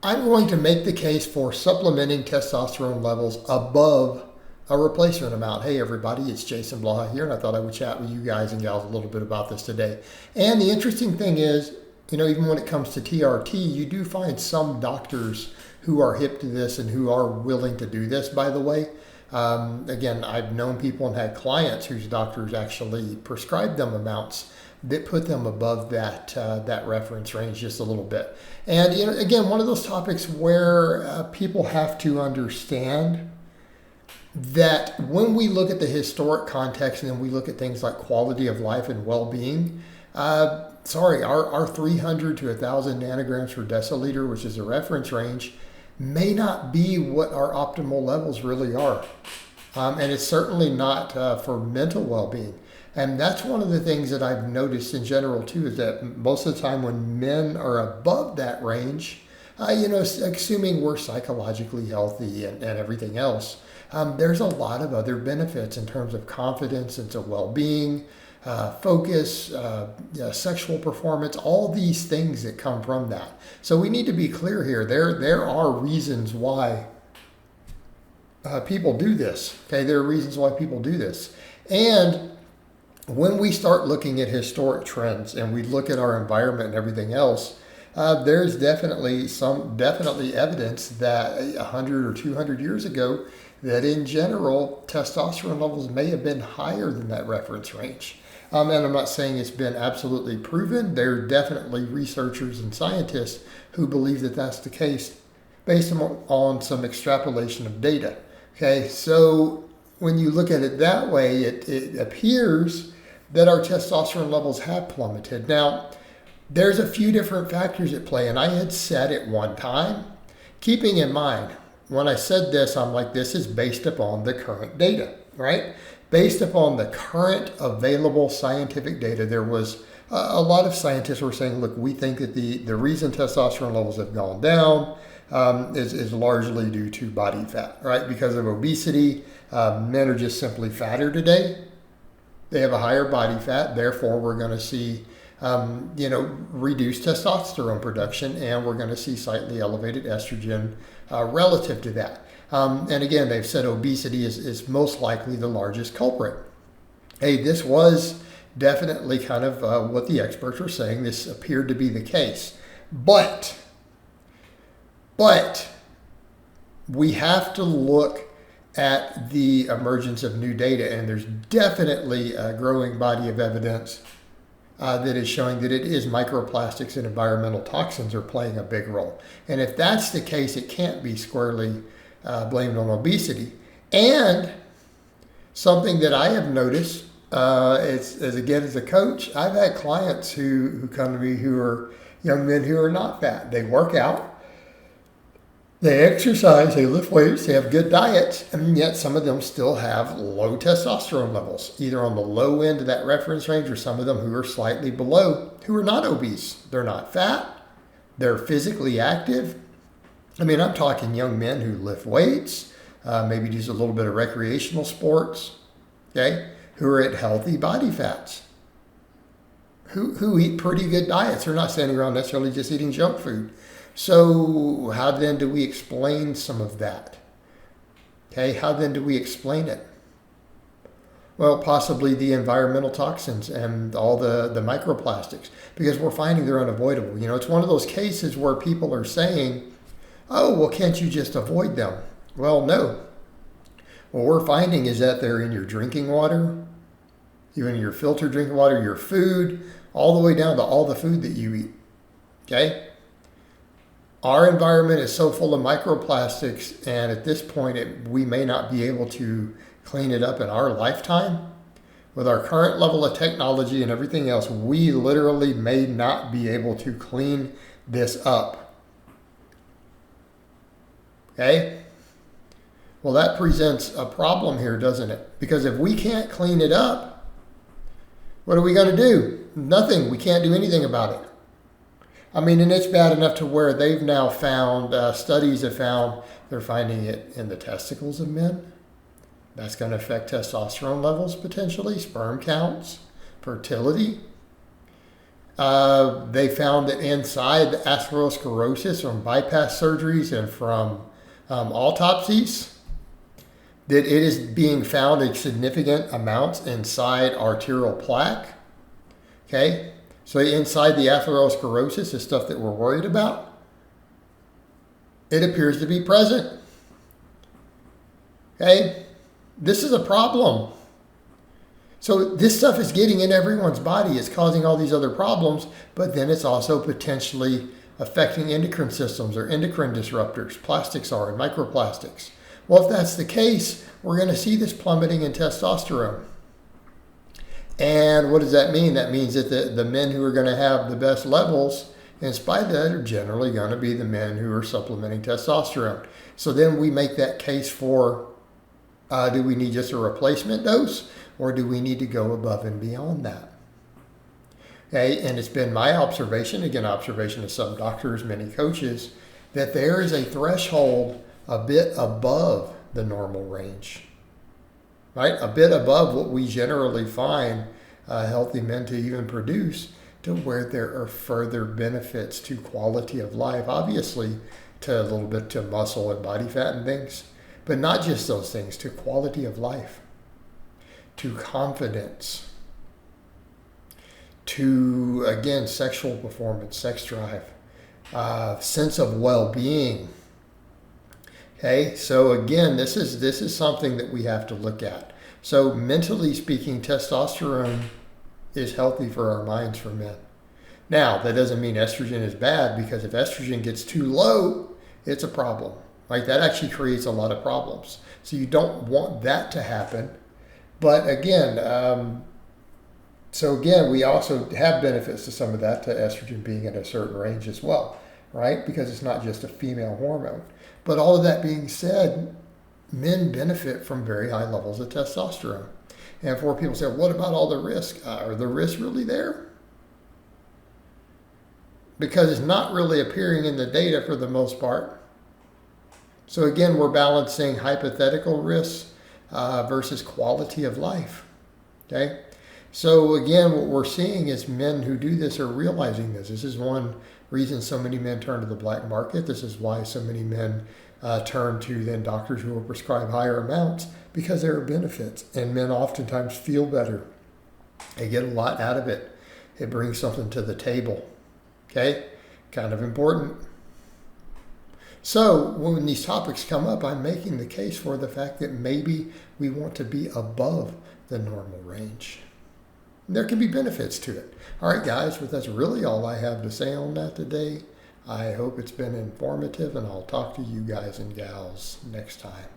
I'm going to make the case for supplementing testosterone levels above a replacement amount. Hey everybody, it's Jason Blaha here, and I thought I would chat with you guys and gals a little bit about this today. And the interesting thing is, even when it comes to TRT, you do find some doctors who are hip to this and who are willing to do this, by the way. Again, I've known people and had clients whose doctors actually prescribed them amounts that put them above that reference range just a little bit. And again, one of those topics where people have to understand that when we look at the historic context and then we look at things like quality of life and well-being, our 300 to 1,000 nanograms per deciliter, which is a reference range, may not be what our optimal levels really are. And it's certainly not for mental well-being. And that's one of the things that I've noticed in general too, is that most of the time when men are above that range, assuming we're psychologically healthy and everything else, there's a lot of other benefits in terms of confidence and well-being, focus, sexual performance, all these things that come from that. So we need to be clear here. There are reasons why people do this. Okay, there are reasons why people do this. And when we start looking at historic trends and we look at our environment and everything else, there's definitely evidence that 100 or 200 years ago, that in general, testosterone levels may have been higher than that reference range. And I'm not saying it's been absolutely proven. There are definitely researchers and scientists who believe that that's the case based on some extrapolation of data. Okay, so when you look at it that way, it appears that our testosterone levels have plummeted. Now, there's a few different factors at play, and I had said at one time, keeping in mind, when I said this, I'm like, this is based upon the current data, right? Based upon the current available scientific data, there was a lot of scientists were saying, look, we think that the reason testosterone levels have gone down is largely due to body fat, right? Because of obesity, men are just simply fatter today. They have a higher body fat, therefore we're going to see reduced testosterone production, and we're going to see slightly elevated estrogen relative to that. And again, they've said obesity is most likely the largest culprit. Hey, this was definitely kind of what the experts were saying. This appeared to be the case. But we have to look at the emergence of new data, and there's definitely a growing body of evidence that is showing that it is microplastics and environmental toxins are playing a big role. And if that's the case, it can't be squarely blamed on obesity. And something that I have noticed, as a coach, I've had clients who come to me who are young men who are not fat. They work out, they exercise, they lift weights, they have good diets, and yet some of them still have low testosterone levels, either on the low end of that reference range, or some of them who are slightly below, who are not obese. They're not fat, they're physically active. I mean, I'm talking young men who lift weights, maybe do a little bit of recreational sports, okay, who are at healthy body fats, who eat pretty good diets. They're not standing around necessarily just eating junk food. So how then do we explain some of that? Okay, how then do we explain it? Well, possibly the environmental toxins and all the microplastics, because we're finding they're unavoidable. It's one of those cases where people are saying, oh, well, can't you just avoid them? Well, no. What we're finding is that they're in your drinking water, even your filtered drinking water, your food, all the way down to all the food that you eat. Okay? Our environment is so full of microplastics, and at this point, we may not be able to clean it up in our lifetime. With our current level of technology and everything else, we literally may not be able to clean this up. Okay? Well, that presents a problem here, doesn't it? Because if we can't clean it up, what are we going to do? Nothing. We can't do anything about it. I mean, and it's bad enough to where they've now found, studies have found, they're finding it in the testicles of men. That's going to affect testosterone levels potentially, sperm counts, fertility. They found that inside the atherosclerosis from bypass surgeries and from autopsies, that it is being found in significant amounts inside arterial plaque. Okay, so inside the atherosclerosis, the stuff that we're worried about, it appears to be present. Okay, this is a problem. So this stuff is getting in everyone's body. It's causing all these other problems, but then it's also potentially affecting endocrine systems or endocrine disruptors. Plastics are, and microplastics. Well, if that's the case, we're going to see this plummeting in testosterone. And what does that mean? That means that the men who are going to have the best levels, in spite of that, are generally going to be the men who are supplementing testosterone. So then we make that case for, do we need just a replacement dose? Or do we need to go above and beyond that? Okay, and it's been my observation, again, observation of some doctors, many coaches, that there is a threshold a bit above the normal range, right? A bit above what we generally find healthy men to even produce, to where there are further benefits to quality of life, obviously to a little bit to muscle and body fat and things, but not just those things, to quality of life, to confidence, to, again, sexual performance, sex drive, sense of well-being. Okay, so again, this is something that we have to look at. So mentally speaking, testosterone is healthy for our minds for men. Now, that doesn't mean estrogen is bad, because if estrogen gets too low, it's a problem. Right? That actually creates a lot of problems. So you don't want that to happen. But again, we also have benefits to some of that, to estrogen being at a certain range as well, right? Because it's not just a female hormone. But all of that being said, men benefit from very high levels of testosterone. And for people say, what about all the risk? Are the risks really there? Because it's not really appearing in the data for the most part. So again, we're balancing hypothetical risks versus quality of life. Okay? So again, what we're seeing is men who do this are realizing this. This is one reason so many men turn to the black market. This is why so many men turn to then doctors who will prescribe higher amounts, because there are benefits, and men oftentimes feel better. They get a lot out of it. It brings something to the table. Okay? Kind of important. So when these topics come up, I'm making the case for the fact that maybe we want to be above the normal range. There can be benefits to it. All right, guys, but that's really all I have to say on that today. I hope it's been informative, and I'll talk to you guys and gals next time.